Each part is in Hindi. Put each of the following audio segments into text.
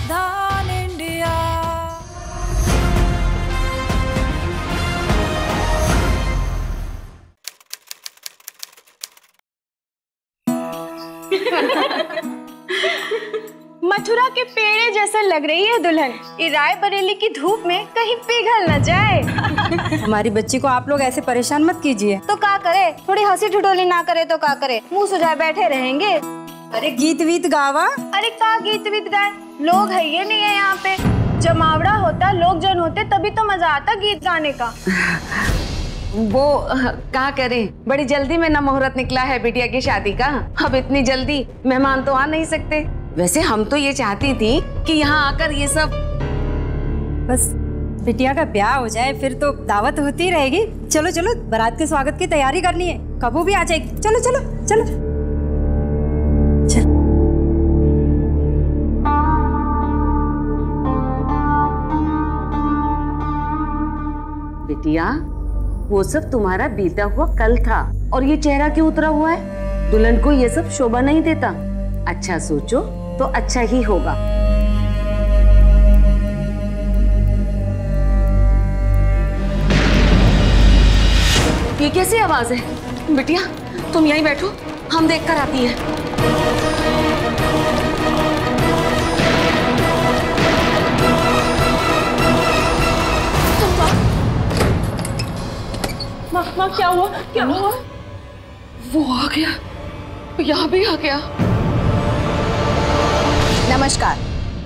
सावधान इंडिया। मथुरा के पेड़े जैसे लग रही है दुल्हन, ये रायबरेली की धूप में कहीं पिघल न जाए। हमारी बच्ची को आप लोग ऐसे परेशान मत कीजिए। तो क्या करे, थोड़ी हंसी ठिठोली ना करे तो क्या करे, मुंह सुझाए बैठे रहेंगे। अरे गीत वीत गावा। अरे का गीत वीत गाए, लोग है ये नहीं है यहाँ पे। जमावड़ा होता, लोग जन होते तभी तो मजा आता गीत गाने का। वो क्या करें, बड़ी जल्दी में ना मुहूर्त निकला है बिटिया की शादी का। अब इतनी जल्दी मेहमान तो आ नहीं सकते। वैसे हम तो ये चाहती थी कि यहाँ आकर ये सब, बस बिटिया का ब्याह हो जाए फिर तो दावत होती रहेगी। चलो चलो, बारात के स्वागत की तैयारी करनी है, कबू भी आ जाएगी। चलो चलो चलो चलो। बिटिया वो सब तुम्हारा बीता हुआ कल था और ये चेहरा क्यों उतरा हुआ है? दुल्हन को ये सब शोभा नहीं देता। अच्छा सोचो तो अच्छा ही होगा। ये कैसी आवाज है? बिटिया तुम यहीं बैठो, हम देख कर आती हैं। माँ क्या हुआ? क्या हुआ? वो आ गया, यहाँ भी आ गया। नमस्कार,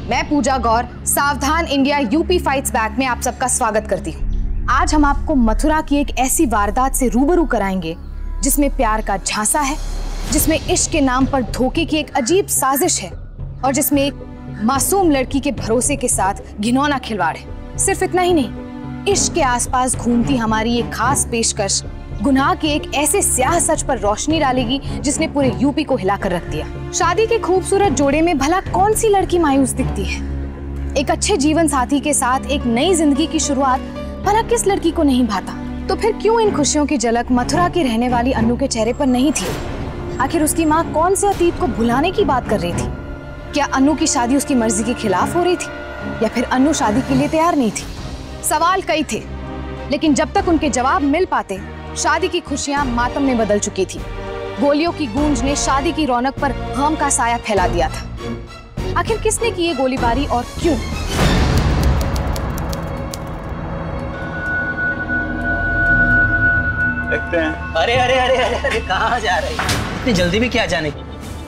मैं पूजा गौर सावधान इंडिया यूपी फाइट्स बैक में आप सबका स्वागत करती हूँ। आज हम आपको मथुरा की एक ऐसी वारदात से रूबरू कराएंगे जिसमें प्यार का झांसा है, जिसमें इश्क के नाम पर धोखे की एक अजीब साजिश है और जिसमें एक मासूम लड़की के भरोसे के साथ घिनौना खिलवाड़ है। सिर्फ इतना ही नहीं, इश्क के आसपास घूमती हमारी ये खास पेशकश गुनाह के एक ऐसे स्याह सच पर रोशनी डालेगी जिसने पूरे यूपी को हिलाकर रख दिया। शादी के खूबसूरत जोड़े में भला कौन सी लड़की मायूस दिखती है? एक अच्छे जीवन साथी के साथ एक नई जिंदगी की शुरुआत भला किस लड़की को नहीं भाता? तो फिर क्यों इन खुशियों की झलक मथुरा की रहने वाली अन्नू के चेहरे पर नहीं थी? आखिर उसकी माँ कौन से अतीत को भुलाने की बात कर रही थी? क्या अन्नू की शादी उसकी मर्जी के खिलाफ हो रही थी या फिर अन्नू शादी के लिए तैयार नहीं थी? सवाल कई थे, लेकिन जब तक उनके जवाब मिल पाते शादी की खुशियां मातम में बदल चुकी थी। गोलियों की गूंज ने शादी की रौनक पर गम का साया फैला दिया था। आखिर किसने की ये गोलीबारी और क्यों? देखते हैं। अरे अरे अरे अरे अरे कहाँ जा रहे हैं? इतनी जल्दी भी क्या जाने की?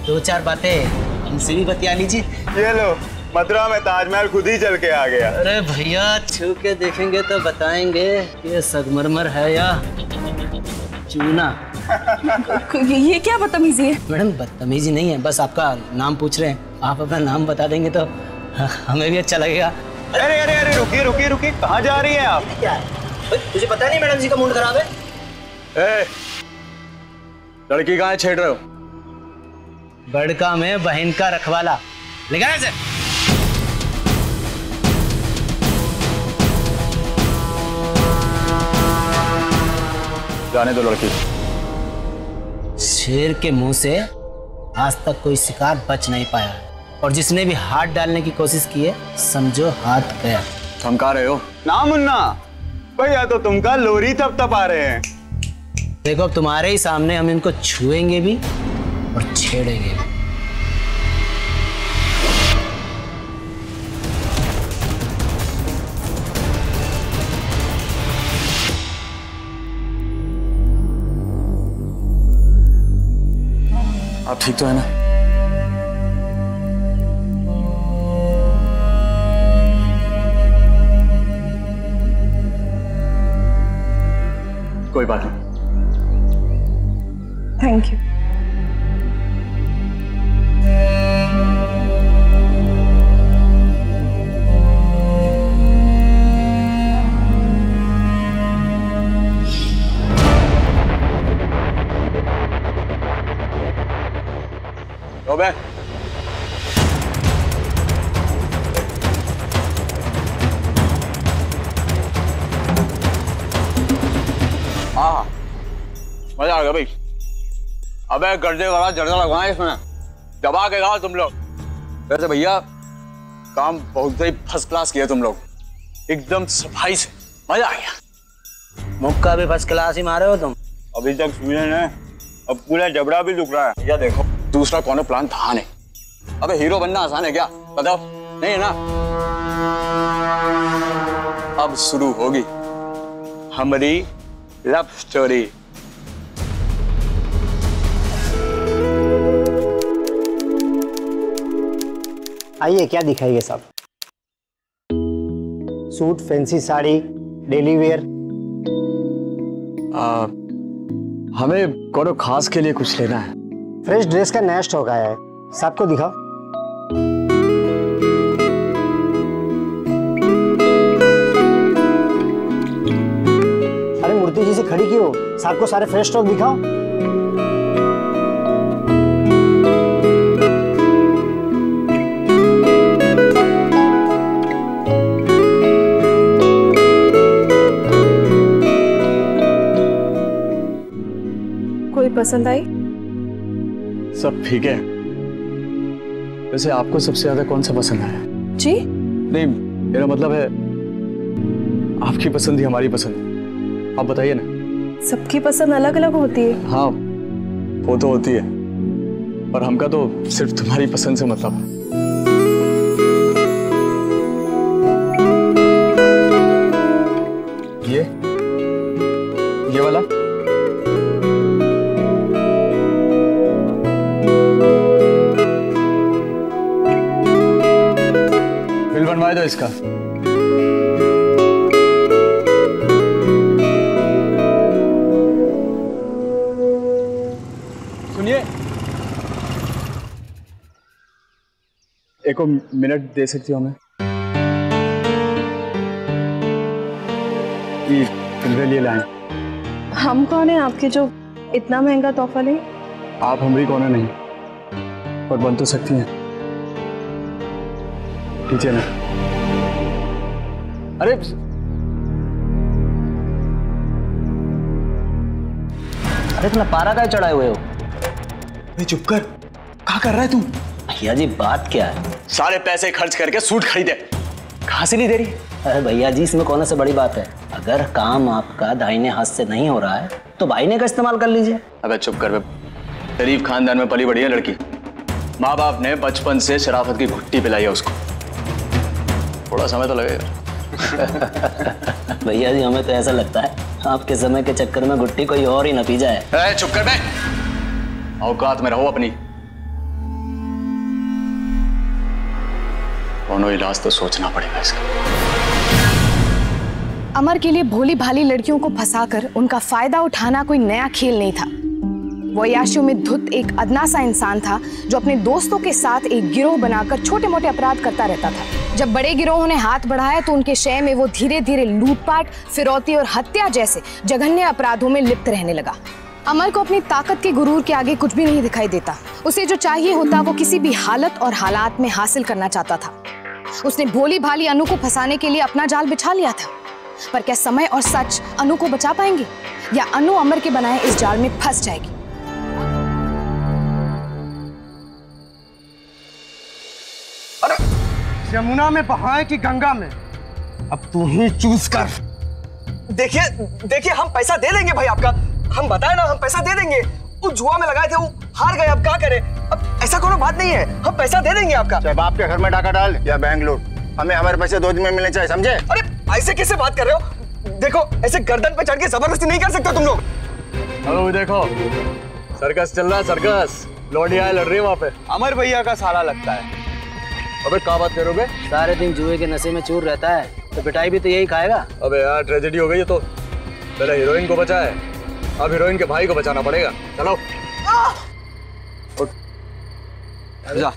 दो चार बातें हमसे भी बतिया लीजिए। ये लो, मथुरा में ताजमहल खुद ही चल के आ गया। अरे भैया छू के देखेंगे तो बताएंगे ये संगमरमर है या चूना। ये क्या बदतमीजी है? मैडम बदतमीजी नहीं है, बस आपका नाम पूछ रहे हैं। आप अपना नाम बता देंगे तो हमें भी अच्छा लगेगा। अरे अरे अरे रुकिए रुकिए रुकिए, कहाँ जा रही हैं आप? क्या है? तुझे पता नहीं मैडम जी का मूड खराब है? ए, लड़की कहाँ छेड़ रहे हो? बड़का में बहन का रखवाला। लेकिन ऐसे जाने दो लड़की। शेर के मुंह से आज तक कोई शिकार बच नहीं पाया और जिसने भी हाथ डालने की कोशिश की है समझो हाथ गया। धमका रहे हो ना मुन्ना? भैया तो तुमका लोरी तप आ रहे हैं। देखो अब तुम्हारे ही सामने हम इनको छुएंगे भी और छेड़ेंगे भी। आप ठीक तो है ना? कोई बात नहीं। Thank you. अबे हाँ मजा आ गया भाई। अबे गर्दे वाला जर्दा लगवाए इसमें, दबा के गाओ तुम लोग। वैसे भैया काम बहुत ही फर्स्ट क्लास किया तुम लोग, एकदम सफाई से, मजा आ गया। मुक्का भी फर्स्ट क्लास ही मारे हो तुम। अभी तक सुने ना, अब पूरा जबड़ा भी दुख रहा है। या देखो दूसरा कौन प्लान था नहीं। अबे हीरो बनना आसान है क्या, बताओ? नहीं है ना। अब शुरू होगी हमारी लव स्टोरी। आइए, क्या दिखाइए सब? Suit, fancy sari, daily wear? हमें कोनो खास के लिए कुछ लेना है। फ्रेश ड्रेस का नया स्टॉक आया है, सबको दिखाओ। अरे मूर्ति जी से खड़ी क्यों? सबको सारे फ्रेश स्टॉक दिखाओ। कोई पसंद आई? सब ठीक है। वैसे आपको सबसे ज्यादा कौन सा पसंद आया? जी नहीं, मेरा मतलब है आपकी पसंद ही हमारी पसंद। आप बताइए ना। सबकी पसंद अलग अलग होती है। हाँ वो तो होती है, पर हमका तो सिर्फ तुम्हारी पसंद से मतलब है। ये वाला बिल बनवाए दो इसका। सुनिए, एक मिनट दे सकती हो हमें? ये लिए लाएं। हम कौन है आपके जो इतना महंगा तोहफा लें? आप हमारी कौन है नहीं, पर बन तो सकती हैं। ठीक है ना? अरे इतना पारा का चढ़ाए हुए हो? चुप कर, क्या कर रहा है तुम? भैया जी बात क्या है? सारे पैसे खर्च करके सूट खरीदे, कहाँ से नहीं दे रही? अरे भैया जी, इसमें कौन सा बड़ी बात है? अगर काम आपका दाहिने हाथ से नहीं हो रहा है तो बाईने का इस्तेमाल कर लीजिए। अबे चुप कर बे, गरीब खानदान में पली बड़ी है लड़की। माँ बाप ने बचपन से शराफत की घुट्टी पिलाई है उसको, थोड़ा समय तो लगेगा। भैया जी हमें तो ऐसा लगता है आपके समय के चक्कर में घुट्टी कोई और ही न पी जाए। चुप कर बे, औकात में रहो अपनी। दोनों इलाज तो सोचना पड़ेगा इसका। अमर के लिए भोली भाली लड़कियों को फंसाकर उनका फायदा उठाना कोई नया खेल नहीं था। वो अय्याशियों में धुत एक अदना सा इंसान था जो अपने दोस्तों के साथ एक गिरोह बनाकर छोटे मोटे अपराध करता रहता था। जब बड़े गिरोहों ने हाथ बढ़ाया तो उनके शय में वो धीरे धीरे लूटपाट, फिरौती और हत्या जैसे जघन्य अपराधों में लिप्त रहने लगा। अमर को अपनी ताकत के गुरूर के आगे कुछ भी नहीं दिखाई देता। उसे जो चाहिए होता वो किसी भी हालत और हालात में हासिल करना चाहता था। उसने भोली भाली अनु को फंसाने के लिए अपना जाल बिछा लिया था, पर क्या समय और सच अनु को बचा पाएंगे या अनु अमर के बनाए इस जाल में फंस जाएगी? अरे यमुना में बहाए कि गंगा में, अब तू ही चूज कर। देखिए देखिए, हम पैसा दे देंगे भाई आपका, हम बताए ना, हम पैसा दे देंगे। वो जुआ में लगाए थे, वो हार गए, अब क्या करें? अब ऐसा कोई बात नहीं है, हम पैसा दे देंगे आपका। चाहे बाप के घर में डाका डाल या बैंक लूट, हमें हमारे पैसे 2 दिन में मिलने चाहिए, समझे? अरे ऐसे कैसे बात कर रहे हो? देखो, ऐसे गर्दन पे चढ़ के जबरदस्ती नहीं कर सकते तुम लोग। हेलो, देखो सर्कस चल रहा है, सर्कस। लौंडिया लड़ रही है वहाँ पे। अमर भैया का साला लगता है। अबे क्या बात करोगे? सारे दिन जुए के नशे में चूर रहता है तो पिटाई भी तो यही खाएगा। अबे यार, ट्रेजेडी हो गई है। तो पहले हीरोइन को बचाए, अब हीरोइन के भाई को बचाना पड़ेगा। चलो जा,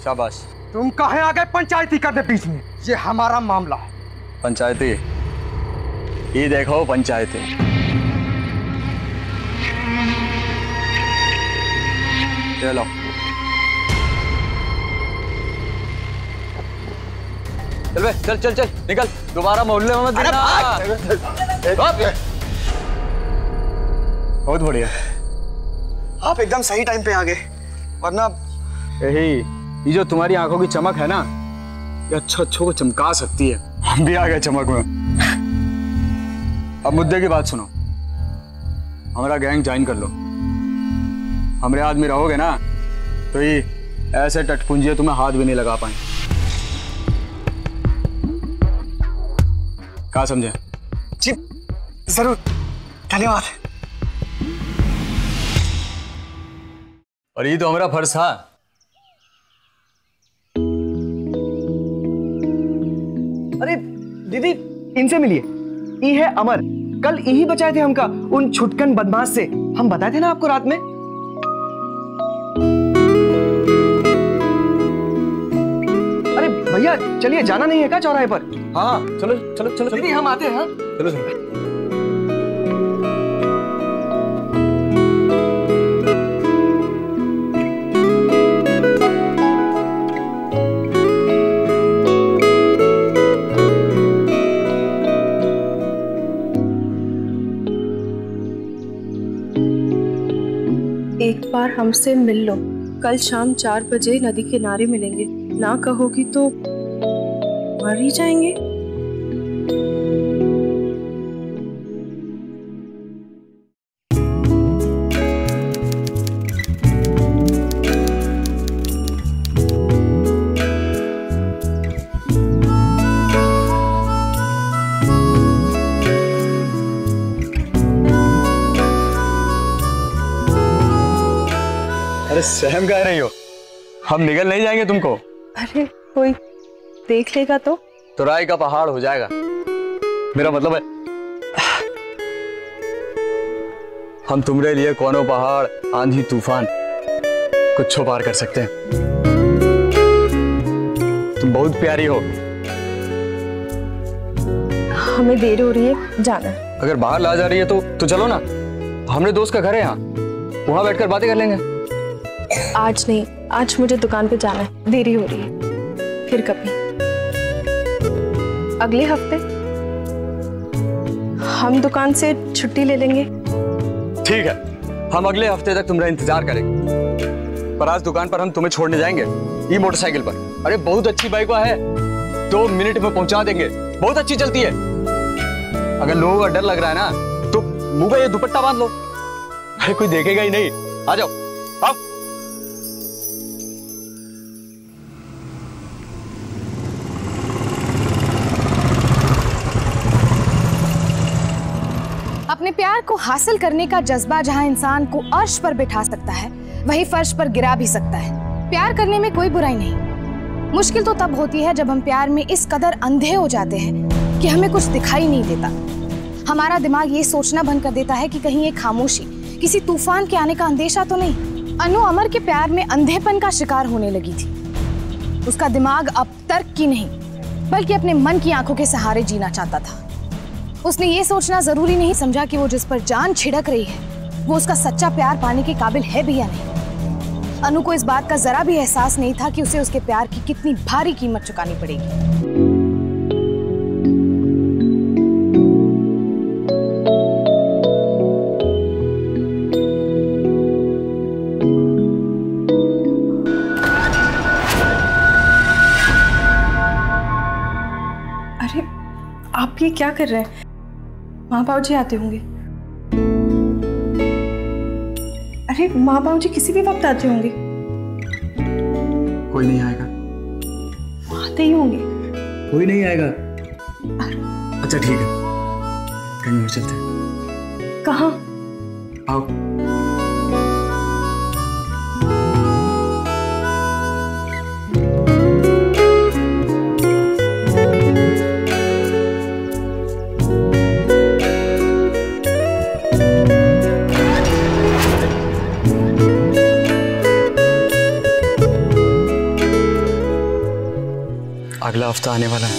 शाबाश। तुम कहे आ गए पंचायती करने बीच में? ये हमारा मामला है। पंचायती? ये देखो पंचायती। ये लो, चल बे, चल चल चल, निकल, दोबारा मोहल्ले में मत दिखना। बहुत बढ़िया, आप एकदम सही टाइम पे आ गए, वरना यही ये जो तुम्हारी आंखों की चमक है ना, ये अच्छों को चमका सकती है। हम भी आ गए चमक में। अब मुद्दे की बात सुनो, हमारा गैंग ज्वाइन कर लो। हमारे आदमी रहोगे ना तो ये ऐसे टटपुंजिया तुम्हें हाथ भी नहीं लगा पाए। क्या समझे? जी जरूर, धन्यवाद। और ये तो हमारा फर्ज था। अरे दीदी, इनसे मिलिए। ये है अमर, कल यही बचाए थे हमका उन छुटकन बदमाश से। हम बताए थे ना आपको रात में। अरे भैया चलिए, जाना नहीं है क्या चौराहे पर? हाँ चलो चलो चलो दीदी हम आते हैं। हाँ चलो चलो। एक बार हमसे मिल लो। कल शाम 4 बजे नदी किनारे मिलेंगे। ना कहोगी तो मर ही जाएंगे। अरे सहम कह रही हो? हम निकल नहीं जाएंगे तुमको। अरे कोई देख लेगा तो राय का पहाड़ हो जाएगा। मेरा मतलब है हम तुम्हारे लिए कौनो पहाड़, आंधी तूफान कुछ पार कर सकते हैं। तुम बहुत प्यारी हो। हमें देर हो रही है, जाना। अगर बाहर ला जा रही है तो चलो ना। हमरे दोस्त का घर है यहाँ, वहां बैठकर बातें कर लेंगे। आज नहीं, आज मुझे दुकान पे जाना है, देरी हो रही है। फिर कभी अगले हफ्ते हम दुकान से छुट्टी ले लेंगे। ठीक है, हम अगले हफ्ते तक तुम्हारा इंतजार करेंगे। पर आज दुकान पर हम तुम्हें छोड़ने जाएंगे, ये मोटरसाइकिल पर। अरे बहुत अच्छी बाइक है, 2 मिनट में पहुंचा देंगे। बहुत अच्छी चलती है। अगर लोगों का डर लग रहा है ना तो मुंह पे ये दुपट्टा बांध लो। अरे कोई देखेगा ही नहीं। आ जाओ, आओ। अपने प्यार को हासिल करने का जज्बा जहां इंसान को अर्श पर बिठा सकता है, वही फर्श पर गिरा भी सकता है। प्यार करने में कोई बुराई नहीं। मुश्किल तो तब होती है जब हम प्यार में इस कदर अंधे हो जाते हैं कि हमें कुछ दिखाई नहीं देता। हमारा दिमाग ये सोचना बंद कर देता है कि कहीं ये खामोशी किसी तूफान के आने का अंदेशा तो नहीं। अनु अमर के प्यार में अंधेपन का शिकार होने लगी थी। उसका दिमाग अब तर्क की नहीं बल्कि अपने मन की आंखों के सहारे जीना चाहता था। उसने ये सोचना जरूरी नहीं समझा कि वो जिस पर जान छिड़क रही है वो उसका सच्चा प्यार पाने के काबिल है भी या नहीं। अनु को इस बात का जरा भी एहसास नहीं था कि उसे उसके प्यार की कितनी भारी कीमत चुकानी पड़ेगी। अरे आप ये क्या कर रहे हैं? माँ बाबू जी आते होंगे। अरे माँ बाबू जी किसी भी वक्त आते होंगे। कोई नहीं आएगा। आते ही होंगे। कोई नहीं आएगा। अच्छा ठीक है, कहीं और चलते हैं। कहाँ? आओ। अगला हफ्ता आने वाला है।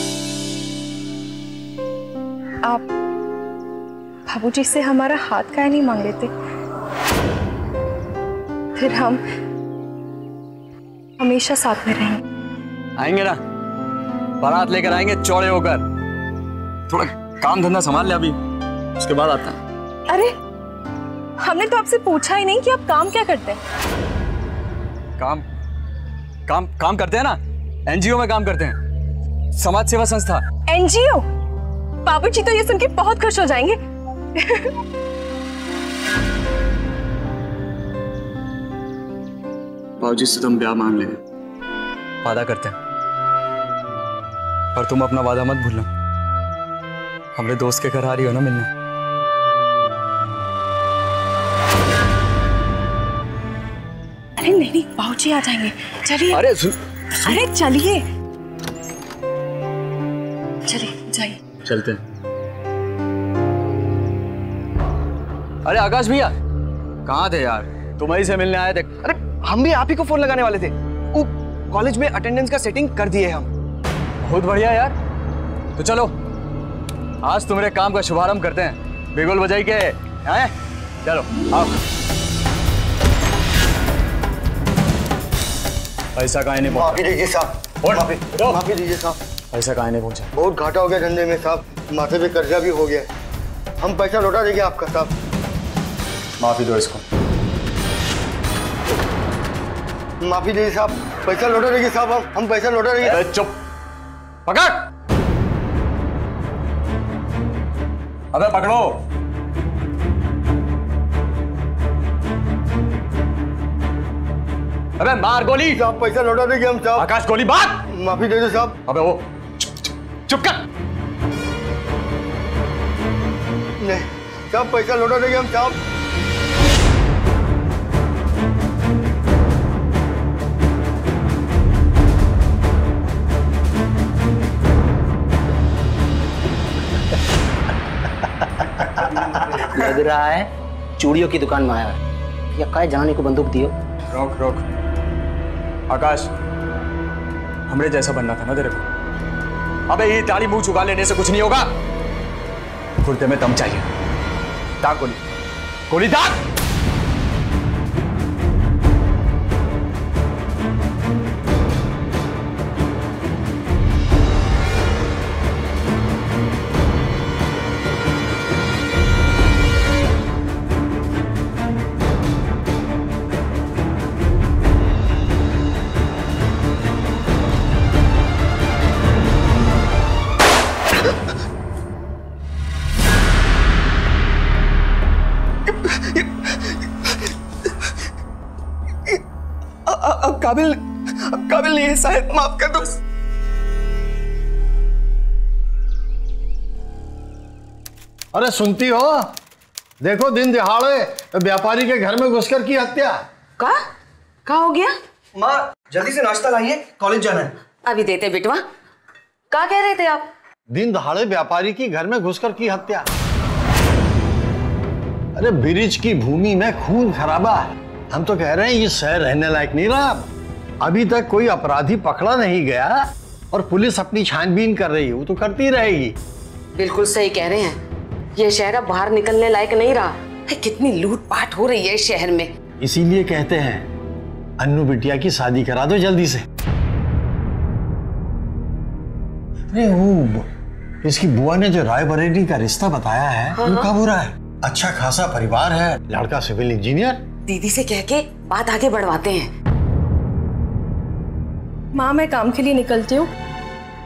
आप बाबूजी से हमारा हाथ काहे नहीं मांग लेते? फिर हम हमेशा साथ में रहेंगे। आएंगे ना, बारात लेकर आएंगे चौड़े होकर। थोड़ा काम धंधा संभाल ले अभी, उसके बाद आता है। अरे हमने तो आपसे पूछा ही नहीं कि आप काम क्या करते हैं। काम काम काम करते हैं ना, एनजीओ में काम करते हैं। समाज सेवा संस्था। एनजीओ? बाबूजी तो ये सुन के बहुत खुश हो जाएंगे। बाबूजी से तुम ब्याह मान लेंगे, वादा करते हैं, पर तुम अपना वादा मत भूलना। हमारे दोस्त के घर आ रही हो ना मिलने। अरे नहीं, बाबूजी आ जाएंगे, चलिए। अरे सुन। अरे चलिए चलिए, जाइए। चलते हैं। अरे आकाश भैया कहाँ थे यार? तुम्हारी से मिलने आए थे। अरे हम भी आप ही को फोन लगाने वाले थे। वो कॉलेज में अटेंडेंस का सेटिंग कर दिए हम। बहुत बढ़िया यार। तो चलो आज तुम्हारे काम का शुभारंभ करते हैं, बिगुल बजाई के। हैं? चलो आओ। पैसा कहाँ नहीं माफी दीजिए साहब, माफी दीजिए साहब। पैसा कहाँ नहीं पहुंचा? बहुत घाटा हो गया धंधे में साहब, माथे पे कर्जा भी हो गया। हम पैसा लौटा देंगे आपका साहब। माफी दो इसको। माफी दीजिए साहब, पैसा लौटा देंगे साहब, हम पैसा लौटा देंगे। चुप, पकड़। अबे पकड़ो। अबे मार गोली। साहब पैसा लौटा देंगे हम साहब। आकाश गोली मार। माफी दे दो साहब। अबे वो चुप कर। नहीं साहब पैसा लौटा देंगे हम साहब। लग रहा है चूड़ियों की दुकान में आया है। या काय जाने को बंदूक दियो। रोक रोक। आकाश हमरे जैसा बनना था ना तेरे को। अबे ये ताली मुंह चुका लेने से कुछ नहीं होगा। कुर्ते में दम चाहिए। दाग गोली, गोली दाग। अब काबिल नहीं है शायद, माफ कर दो। अरे सुनती हो? देखो दिन दिहाड़े व्यापारी के घर में घुसकर की हत्या। का हो गया? माँ जल्दी से नाश्ता लाइए, कॉलेज जाना है। अभी देते बिटवा। क्या कह रहे थे आप? दिन दहाड़े व्यापारी की घर में घुसकर की हत्या। अरे ब्रिज की भूमि में खून खराबा है। हम तो कह रहे हैं ये शहर रहने लायक नहीं रहा। अभी तक कोई अपराधी पकड़ा नहीं गया और पुलिस अपनी छानबीन कर रही है, वो तो करती रहेगी। बिल्कुल सही कह रहे हैं, ये शहर अब बाहर निकलने लायक नहीं रहा। कितनी लूटपाट हो रही है इस शहर में। इसीलिए कहते हैं अन्नू बिटिया की शादी करा दो जल्दी से। अरे वो इसकी बुआ ने जो रायबरेली का रिश्ता बताया है वो कब हो रहा है? अच्छा खासा परिवार है, लड़का सिविल इंजीनियर। दीदी से कह के बात आगे बढ़वाते हैं। माँ मैं काम के लिए निकलती हूँ,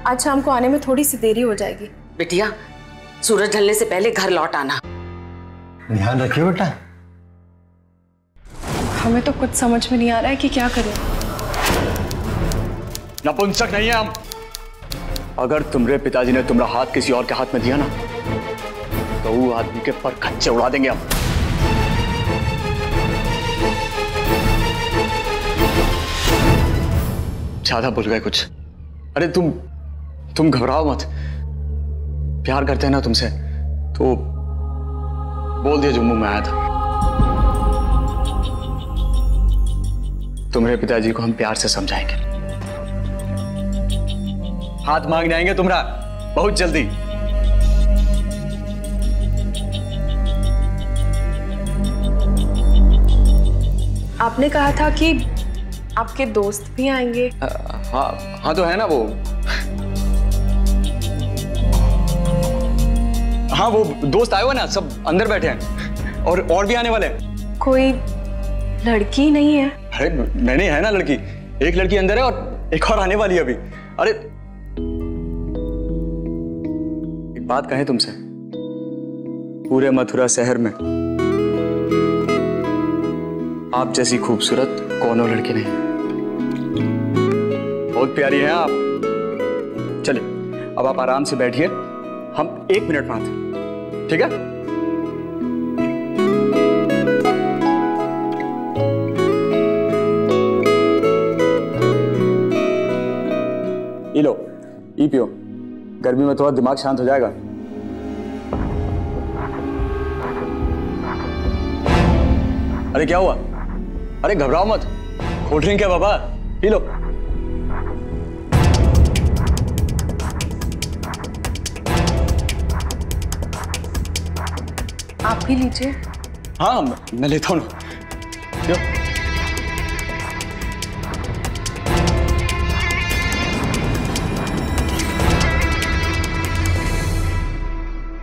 आज शाम को आने में थोड़ी सी देरी हो जाएगी। बिटिया सूरज ढलने से पहले घर लौट आना। ध्यान रखिए बेटा। हमें तो कुछ समझ में नहीं आ रहा है कि क्या करें। नपुंसक नहीं है हम। अगर तुम्हारे पिताजी ने तुम्हारा हाथ किसी और के हाथ में दिया ना तो वो आदमी के पर खच्चे उड़ा देंगे हम। ज्यादा बोल गए कुछ। अरे तुम घबराओ मत। प्यार करते हैं ना तुमसे तो बोल दिया जो मुंह में आया था। तुम्हारे पिताजी को हम प्यार से समझाएंगे। हाथ मांगने आएंगे तुम्हारा बहुत जल्दी। आपने कहा था कि आपके दोस्त भी आएंगे। हाँ तो है ना वो। हाँ वो दोस्त आए हुए ना, सब अंदर बैठे हैं और भी आने वाले हैं। कोई लड़की नहीं है? अरे नहीं है ना लड़की। एक लड़की अंदर है और एक और आने वाली है अभी। अरे बात कहें तुमसे, पूरे मथुरा शहर में आप जैसी खूबसूरत कौनो लड़की नहीं। बहुत प्यारी हैं आप। चलिए अब आप आराम से बैठिए, हम 1 मिनट में आते, ठीक है? ये लो, ई पियो, गर्मी में थोड़ा दिमाग शांत हो जाएगा। अरे क्या हुआ? अरे घबराओ मत, कोल्ड ड्रिंक है बाबा, पी लो। आप भी लीजिए। हाँ मैं लेता हूँ ना, पियो।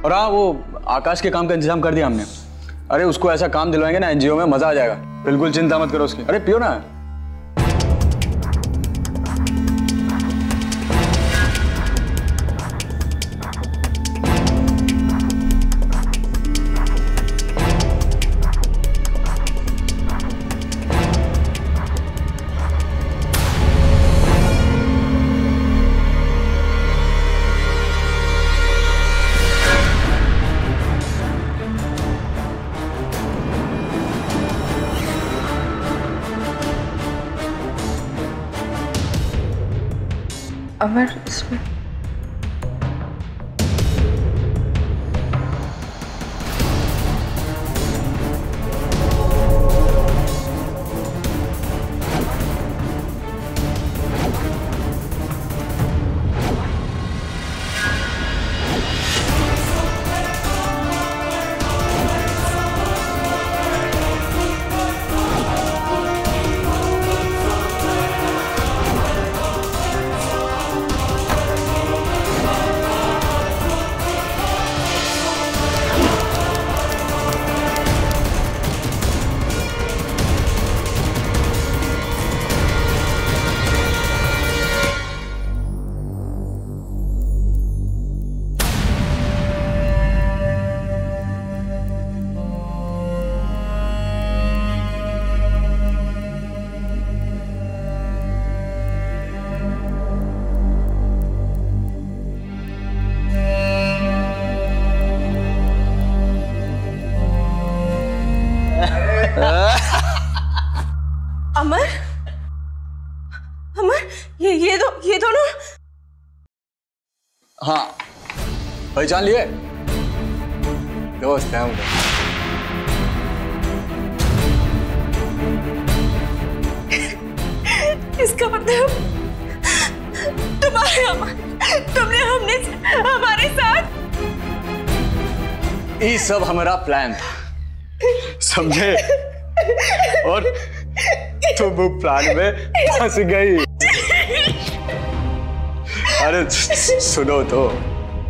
और हाँ, वो आकाश के काम का इंतजाम कर दिया हमने। अरे उसको ऐसा काम दिलवाएंगे ना एनजीओ में, मजा आ जाएगा। बिल्कुल चिंता मत करो उसकी। अरे पियो ना। अमर इसमें अमर, अमर, ये दोनों। हाँ पहचान लिए, दोस्त हैं उनके। इसका मतलब तुमने हमारे साथ। ये सब हमारा प्लान था, समझे? और तुम वो प्लान में फंस गई। अरे सुनो तो,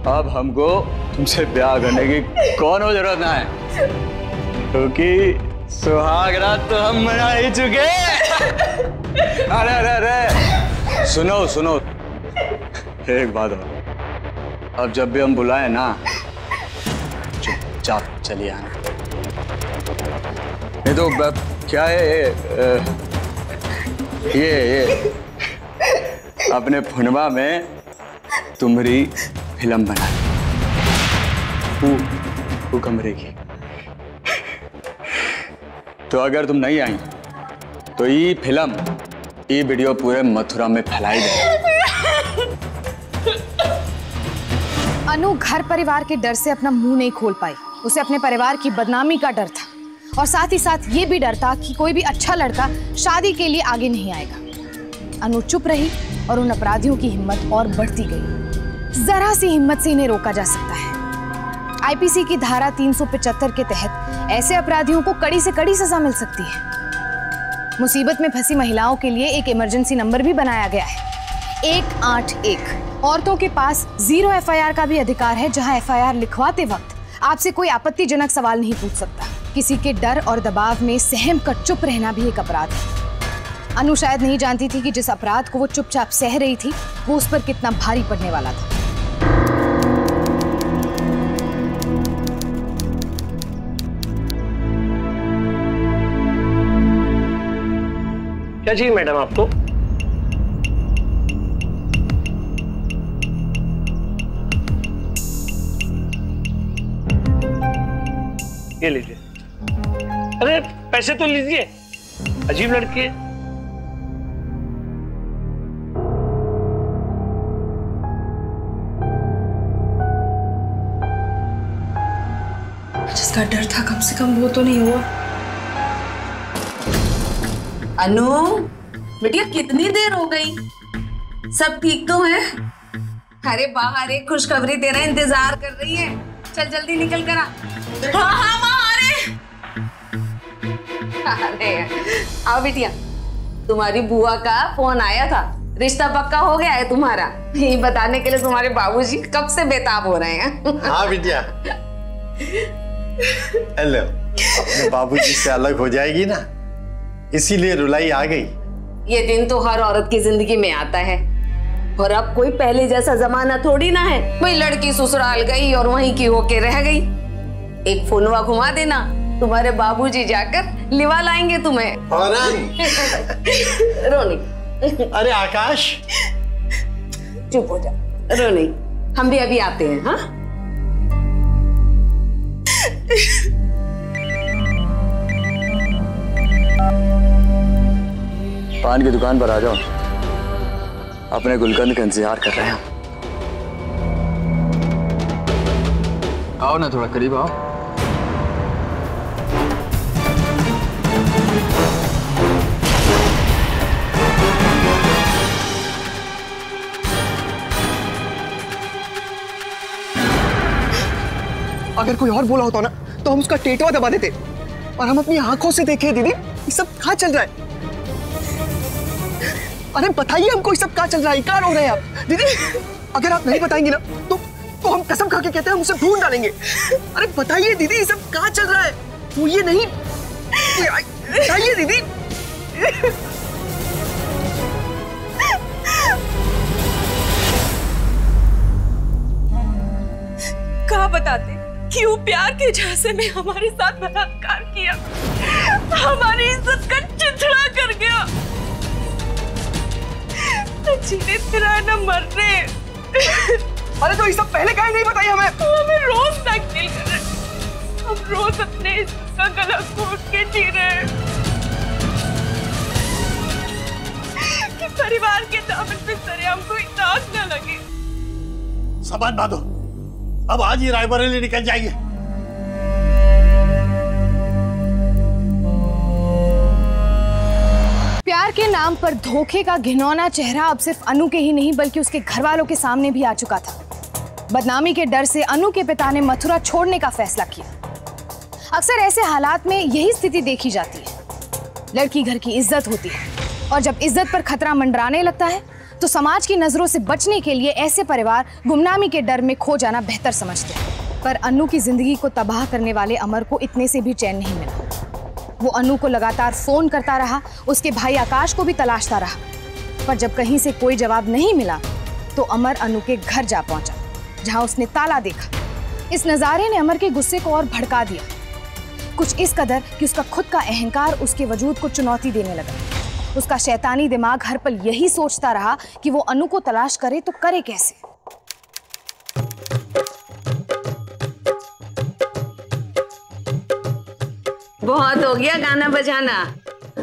अब हमको तुमसे ब्याह करने की कौन जरूरत ना है, क्योंकि सुहाग रात तो हम मना ही चुके। अरे अरे अरे सुनो सुनो, एक बात और, अब जब भी हम बुलाए ना, चुपचाप चलिए आना। ये तो क्या है ये अपने फोनवा में तुम्हारी फिल्म बना वो कमरे की। तो अगर तुम नहीं आई तो ये फिल्म, ये वीडियो पूरे मथुरा में फैलाई जाए। अनु घर परिवार के डर से अपना मुंह नहीं खोल पाई। उसे अपने परिवार की बदनामी का डर था और साथ ही साथ ये भी डर था कि कोई भी अच्छा लड़का शादी के लिए आगे नहीं आएगा। अनु चुप रही और उन अपराधियों की हिम्मत और बढ़ती गई। जरा सी हिम्मत से इन्हें रोका जा सकता है। आईपीसी की धारा 375 के तहत ऐसे अपराधियों को कड़ी से कड़ी सजा मिल सकती है। मुसीबत में फंसी महिलाओं के लिए एक इमरजेंसी नंबर भी बनाया गया है, 181। औरतों के पास 0 एफआईआर का भी अधिकार है, जहां एफआईआर लिखवाते वक्त आपसे कोई आपत्तिजनक सवाल नहीं पूछ सकता। किसी के डर और दबाव में सहम कर चुप रहना भी एक अपराध है। अनु शायद नहीं जानती थी कि जिस अपराध को वो चुपचाप सह रही थी वो उस पर कितना भारी पड़ने वाला था। क्या चाहिए मैडम आपको? ये लीजिए। अरे पैसे तो लीजिए, अजीब लड़की है। जिसका डर था कम से कम वो तो नहीं हुआ। अनु, बिटिया कितनी देर हो गई? सब ठीक तो है? अरे बाहर एक खुशखबरी तेरा इंतजार कर रही है, चल जल्दी निकल कर आ। हाँ हाँ माँ आ रहे। अरे आओ बिटिया, तुम्हारी बुआ का फोन आया था, रिश्ता पक्का हो गया है तुम्हारा। ये बताने के लिए तुम्हारे बाबूजी कब से बेताब हो रहे हैं। हाँ बिटिया, हेलो, अपने बाबूजी से अलग हो जाएगी ना, इसीलिए रुलाई आ गई। ये दिन तो हर औरत की जिंदगी में आता है, और अब कोई पहले जैसा जमाना थोड़ी ना है। वही लड़की ससुराल गई और वहीं की होके रह गई। एक फोनवा घुमा देना, तुम्हारे बाबूजी जाकर लिवा लाएंगे तुम्हें। रोनी। अरे आकाश, चुप हो जा, रोनी, हम भी अभी आते हैं। हाँ पान की दुकान पर आ जाओ, अपने गुलकंद का इंतजार कर रहे हैं। आओ ना, थोड़ा करीब आओ। अगर कोई और बोला होता ना तो हम उसका टेटवा दबा देते, और हम अपनी आंखों से देखे दीदी ये सब कहाँ चल रहा है। अरे बताइए हमको ये सब कहाँ चल रहा है, कहाँ हो रहे हैं आप दीदी? अगर आप नहीं बताएंगे ना तो हम कसम खा के कहते हैं हम उसे ढूंढ डालेंगे। अरे बताइए दीदी ये सब कहाँ चल रहा है, वो ये नहीं, बताइए दीदी। कहाँ बताते क्यों प्यार के झांसे में हमारे साथ बलात्कार किया, हमारी इज्जत का चिथड़ा कर गया। न जीने फिरा न मरने। अरे तो ये सब पहले काहे नहीं बताई हमें? हमें रोज ब्लैकमेल कर रहे हैं, हम रोज अपने इज्जत का गला घोट के जी रहे हैं कि परिवार के दामन पे सरेआम कोई दाग न लगे। सामान बांधो, अब आज ही रायबरेली निकल जाइए। प्यार के नाम पर धोखे का घिनौना चेहरा अब सिर्फ अनु के ही नहीं बल्कि उसके घर वालों के सामने भी आ चुका था। बदनामी के डर से अनु के पिता ने मथुरा छोड़ने का फैसला किया। अक्सर ऐसे हालात में यही स्थिति देखी जाती है। लड़की घर की इज्जत होती है, और जब इज्जत पर खतरा मंडराने लगता है तो समाज की नजरों से बचने के लिए ऐसे परिवार गुमनामी के डर में खो जाना बेहतर समझते हैं। पर अनु की जिंदगी को तबाह करने वाले अमर को इतने से भी चैन नहीं मिला। वो अनु को लगातार फोन करता रहा, उसके भाई आकाश को भी तलाशता रहा, पर जब कहीं से कोई जवाब नहीं मिला तो अमर अनु के घर जा पहुंचा, जहां उसने ताला देखा। इस नजारे ने अमर के गुस्से को और भड़का दिया, कुछ इस कदर कि उसका खुद का अहंकार उसके वजूद को चुनौती देने लगा। उसका शैतानी दिमाग हर पल यही सोचता रहा कि वो अनु को तलाश करे तो करे कैसे। बहुत हो गया गाना बजाना,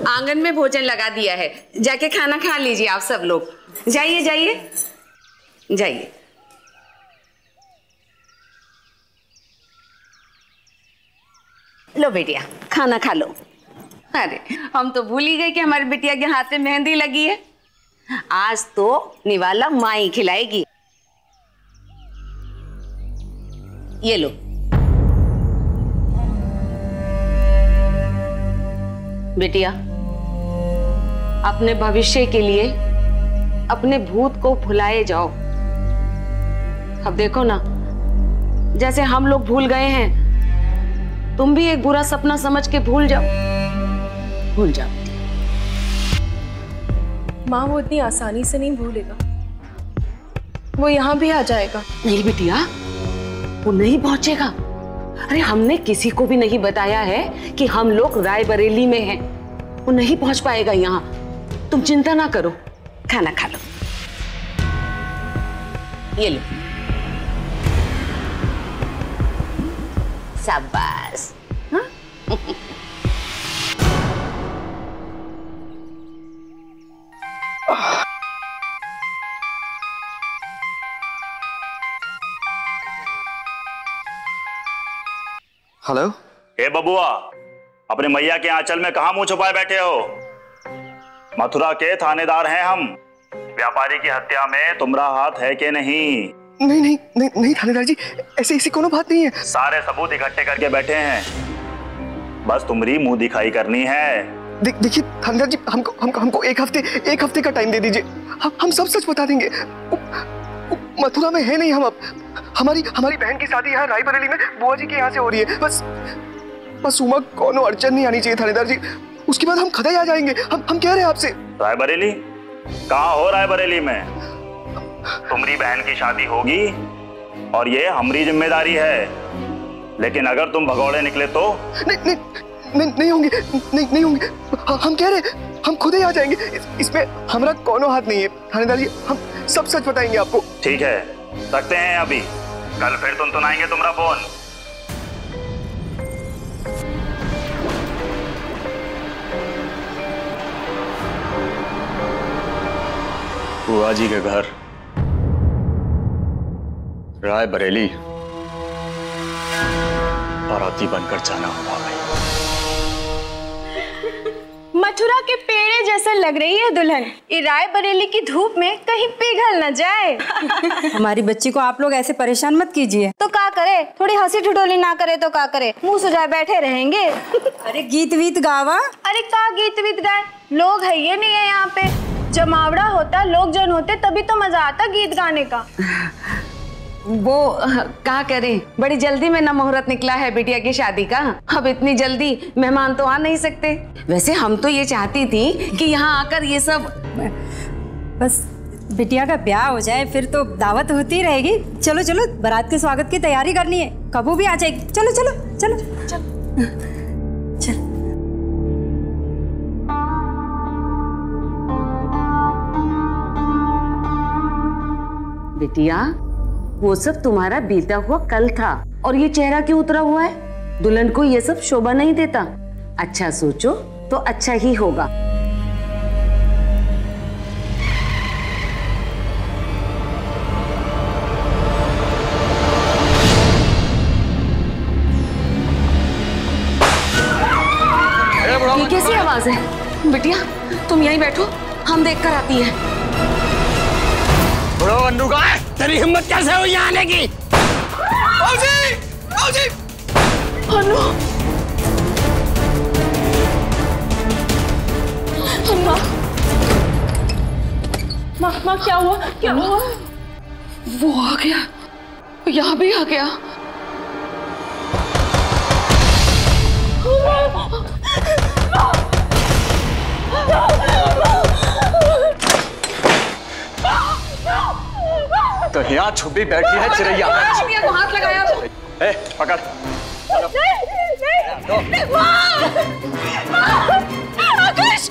आंगन में भोजन लगा दिया है, जाके खाना खा लीजिए आप सब लोग। जाइए जाइए जाइए। लो बेटिया खाना खा लो। अरे हम तो भूल ही गए कि हमारी बिटिया के हाथ में मेहंदी लगी है। आज तो निवाला माँ ही खिलाएगी। ये लो। बिटिया अपने भविष्य के लिए अपने भूत को भुलाए जाओ। अब देखो ना, जैसे हम लोग भूल गए हैं, तुम भी एक बुरा सपना समझ के भूल जाओ, भूल जाओ। माँ वो इतनी आसानी से नहीं भूलेगा, वो यहाँ भी आ जाएगा। नहीं बिटिया, वो नहीं पहुंचेगा। अरे हमने किसी को भी नहीं बताया है कि हम लोग रायबरेली में हैं। वो नहीं पहुंच पाएगा यहाँ। तुम चिंता ना करो, खाना खा लो। ये लो। शाबाश। हाँ? हेलो। हे बबुआ, अपने मैया के आंचल में कहां मुंह छुपाए बैठे हो? मथुरा के थानेदार हैं हम। व्यापारी की हत्या में तुम्हारा हाथ है कि नहीं? नहीं नहीं नहीं नहीं थानेदार जी, ऐसी कोनो बात नहीं है। सारे सबूत इकट्ठे करके बैठे हैं, बस तुम्हारी मुंह दिखाई करनी है। देखिए थानेदार जी, हमको एक हफ्ते का टाइम दे दीजिए। हम सब सच बता देंगे। मथुरा में है नहीं हम अब। हमारी बहन की शादी यहाँ रायबरेली में बुआ जी के यहाँ से हो रही है। बस उमा कोनो अड़चन नहीं आनी चाहिए थानेदार जी, उसके बाद हम खदाई आ जाएंगे। हम कह रहे हैं आपसे। रायबरेली? कहाँ हो रायबरेली में? तुम्हारी बहन की शादी होगी और ये हमारी जिम्मेदारी है, लेकिन अगर तुम भगौड़े निकले तो? नहीं होंगे, नहीं होंगे। हम कह रहे, हम खुद ही आ जाएंगे। इसमें हमारा कोनो हाथ नहीं है थानेदार जी, हम सब सच बताएंगे आपको। ठीक है, रखते हैं अभी, कल फिर तुम सुनाएंगे तुम्हारा फोन। बुआ जी के घर रायबरेली बाराती बनकर जाना होगा भाई। मथुरा के पेड़े जैसे लग रही है दुल्हन, ये रायबरेली की धूप में कहीं पिघल न जाए। हमारी बच्ची को आप लोग ऐसे परेशान मत कीजिए। तो क्या करे, थोड़ी हंसी ठिठोली ना करे तो क्या करे, मुंह सुजाए बैठे रहेंगे। अरे गीत वीत गावा। अरे का गीत वीत गाए, लोग है ये नहीं है यहाँ पे। जमावड़ा होता, लोग जन होते, तभी तो मजा आता गीत गाने का। वो क्या करें, बड़ी जल्दी में ना मुहूर्त निकला है बिटिया की शादी का। अब इतनी जल्दी मेहमान तो आ नहीं सकते। वैसे हम तो ये चाहती थी कि यहाँ आकर ये सब, बस बिटिया का ब्याह हो जाए फिर तो दावत होती रहेगी। चलो चलो, बारात के स्वागत की तैयारी करनी है, कबू भी आ जाएगी। चलो चलो चलो चलो चलो। बिटिया, वो सब तुम्हारा बीता हुआ कल था और ये चेहरा क्यों उतरा हुआ है? दुल्हन को ये सब शोभा नहीं देता। अच्छा सोचो तो अच्छा ही होगा। ये कैसी आवाज है? बिटिया तुम यहीं बैठो, हम देख कर आती हैं। बड़ो अन्नू का है, तेरी हिम्मत कैसे हुई यहाँ आने की? औजी! औजी! अन्नू! माँ क्या हुआ? क्या हुआ? वो आ गया, यहाँ भी आ गया। तो यहाँ छुपी बैठी है चिरैया। चिड़िया को हाथ लगाया। ए, पकड़। आकाश!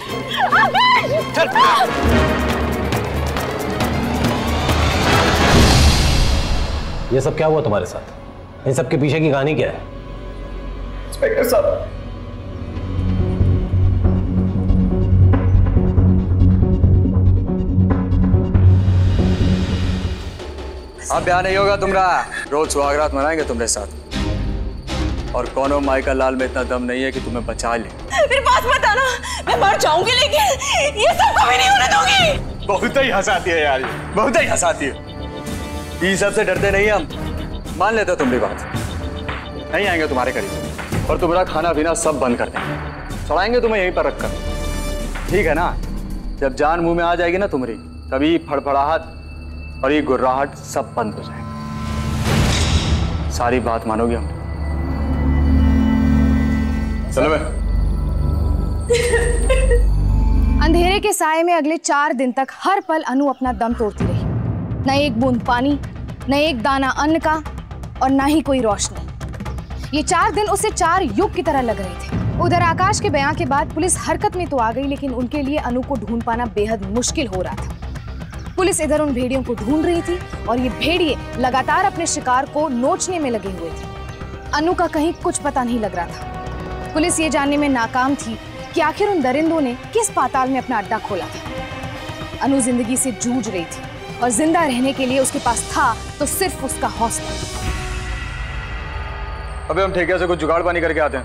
आकाश! ये सब क्या हुआ तुम्हारे साथ? इन सब के पीछे की कहानी क्या है? इंस्पेक्टर साहब, अब ब्याह नहीं होगा तुम्हारा, रोज सुहागरात मनाएंगे तुम्हारे साथ। और कौनो माइका लाल में इतना दम नहीं है कि तुम्हें बचा ले। मेरे पास मत आना, मैं मर जाऊंगी, लेकिन ये सब कभी नहीं होने दूंगी। बहुत ही हंसाती है यार, बहुत ही हंसाती है। ये सब से डरते नहीं हम, मान लेते तुम्हारी बात। नहीं आएंगे तुम्हारे करीब और तुम्हारा खाना पीना सब बंद कर देंगे, चढ़ाएंगे तुम्हें यहीं पर रखकर। ठीक है ना? जब जान मुंह में आ जाएगी ना तुम्हारी, तभी फड़फड़ाहट और ये गुर्राहट सब बंद हो जाएगा। सारी बात मानोगे हम? चलो मैं। अंधेरे के साए में अगले 4 दिन तक हर पल अनु अपना दम तोड़ती रही। न एक बूंद पानी, न एक दाना अन्न का, और न ही कोई रोशनी। ये 4 दिन उसे 4 युग की तरह लग रहे थे। उधर आकाश के बयान के बाद पुलिस हरकत में तो आ गई, लेकिन उनके लिए अनु को ढूंढ पाना बेहद मुश्किल हो रहा था। पुलिस इधर उन भेड़ियों को ढूंढ रही थी और ये भेड़िए लगातार अपने शिकार को नोचने में लगे हुए थे। अनु का कहीं कुछ पता नहीं लग रहा था। पुलिस ये जानने में नाकाम थी कि आखिर उन दरिंदों ने किस पाताल में अपना अड्डा खोला था। अनु जिंदगी से जूझ रही थी और जिंदा रहने के लिए उसके पास था तो सिर्फ उसका हौसला। अबे हम ठेके से कुछ जुगाड़ पानी करके आते हैं।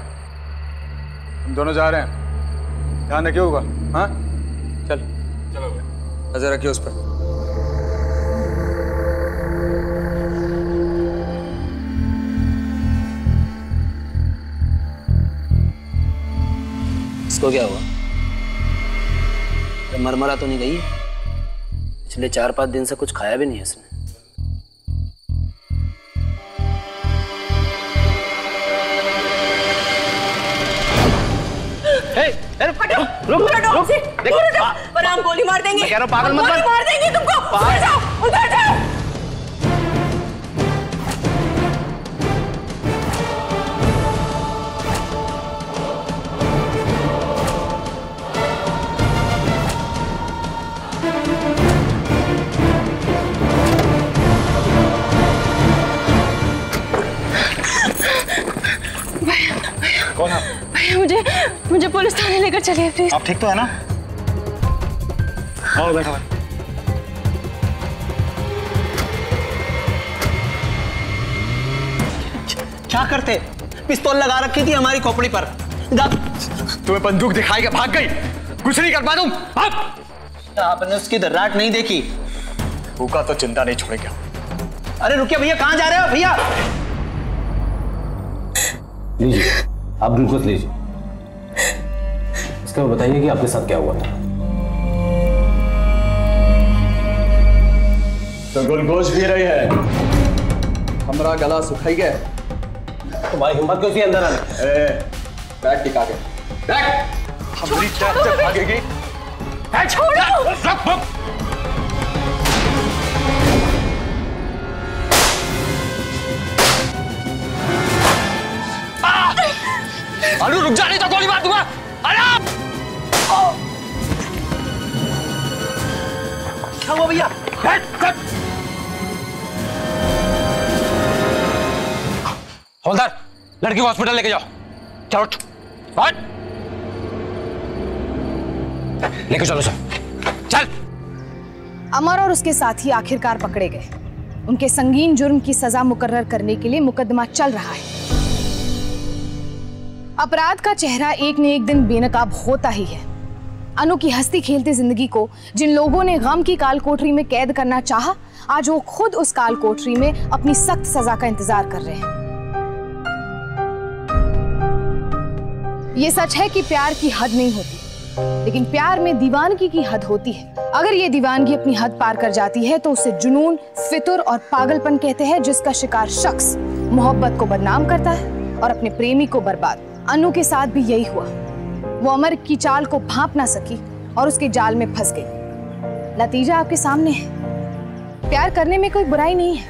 हम दोनों जा रहे हैं, ध्यान रखिए होगा। हाँ चल चलो, नजर रखिए उस पर। इसको क्या हुआ? मरमरा तो नहीं गई? पिछले 4-5 दिन से कुछ खाया भी नहीं है इसने। रुक, पर हम गोली मार देंगे। कह रहा हूं पागल मत बन। गोली मार देंगे तुमको। उधर जाओ, उधर जाओ। कौन है? भैया मुझे पुलिस थाने लेकर चलिए प्लीज। आप ठीक तो है ना? आओ बैठो। क्या करते? पिस्तौल लगा रखी थी हमारी खोपड़ी पर। तुम्हें बंदूक दिखाएगा, भाग गई। कुछ नहीं कर पा तुम। आपने उसकी दर्राट नहीं देखी? भूखा तो चिंता नहीं छोड़ेगा। अरे रुकिए भैया, कहां जा रहे हो भैया? लीजिए, आप ग्लूकोज लीजिए। इसके बाद बताइए कि आपके साथ क्या हुआ था। तो ग्लूकोज पी रही है, हमारा गला सुखाई गया। तुम्हारी हिम्मत क्यों थी अंदर आने? बैग टिका के बैग। हमारी जान से भागेगी। अनु रुक जा, नहीं तो गोली मार दूंगा। अरे क्या हुआ भैया? हवलदार, लड़की को हॉस्पिटल लेके जाओ। चलो उठ, लेके चलो चल। अमर और उसके साथी आखिरकार पकड़े गए। उनके संगीन जुर्म की सजा मुकर्रर करने के लिए मुकदमा चल रहा है। अपराध का चेहरा एक न एक दिन बेनकाब होता ही है। अनु की हंसती खेलती जिंदगी को जिन लोगों ने गम की काल कोठरी में कैद करना चाहा, आज वो खुद उस काल कोठरी में अपनी सख्त सजा का इंतजार कर रहे हैं। ये सच है कि प्यार की हद नहीं होती, लेकिन प्यार में दीवानगी की हद होती है। अगर ये दीवानगी अपनी हद पार कर जाती है तो उसे जुनून, फितुर और पागलपन कहते हैं, जिसका शिकार शख्स मोहब्बत को बदनाम करता है और अपने प्रेमी को बर्बाद। अनु के साथ भी यही हुआ। वो अमर की चाल को भांप ना सकी और उसके जाल में फंस गई। नतीजा आपके सामने है। प्यार करने में कोई बुराई नहीं है,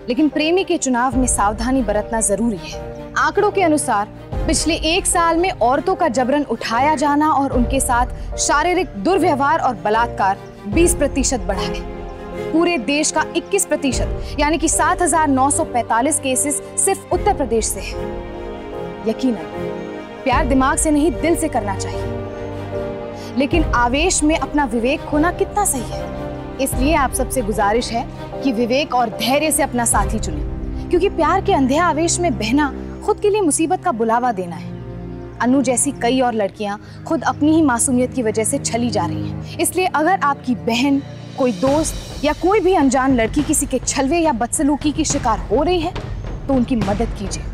लेकिन प्रेमी के चुनाव में सावधानी बरतना जरूरी है। आंकड़ों के अनुसार पिछले 1 साल में औरतों का जबरन उठाया जाना और उनके साथ शारीरिक दुर्व्यवहार और बलात्कार 20% बढ़ा है। पूरे देश का 21% यानी कि 7,945 केसेस सिर्फ उत्तर प्रदेश से है। यकीनन प्यार दिमाग से नहीं, दिल से करना चाहिए, लेकिन आवेश में अपना विवेक खोना कितना सही है। इसलिए आप सबसे गुजारिश है कि विवेक और धैर्य से अपना साथी चुनें, क्योंकि प्यार के अंधे आवेश में बहना खुद के लिए मुसीबत का बुलावा देना है। अनु जैसी कई और लड़कियां खुद अपनी ही मासूमियत की वजह से छली जा रही हैं। इसलिए अगर आपकी बहन, कोई दोस्त या कोई भी अनजान लड़की किसी के छलवे या बदसलूकी की शिकार हो रही है तो उनकी मदद कीजिए।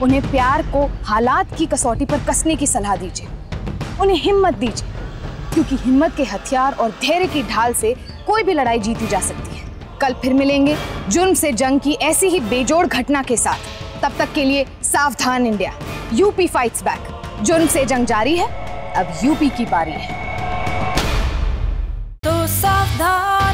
उन्हें प्यार को हालात की कसौटी पर कसने की सलाह दीजिए। उन्हें हिम्मत दीजिए, क्योंकि हिम्मत के हथियार और धैर्य की ढाल से कोई भी लड़ाई जीती जा सकती है। कल फिर मिलेंगे जुर्म से जंग की ऐसी ही बेजोड़ घटना के साथ। तब तक के लिए सावधान इंडिया, यूपी फाइट्स बैक। जुर्म से जंग जारी है, अब यूपी की बारी है। तो सावधान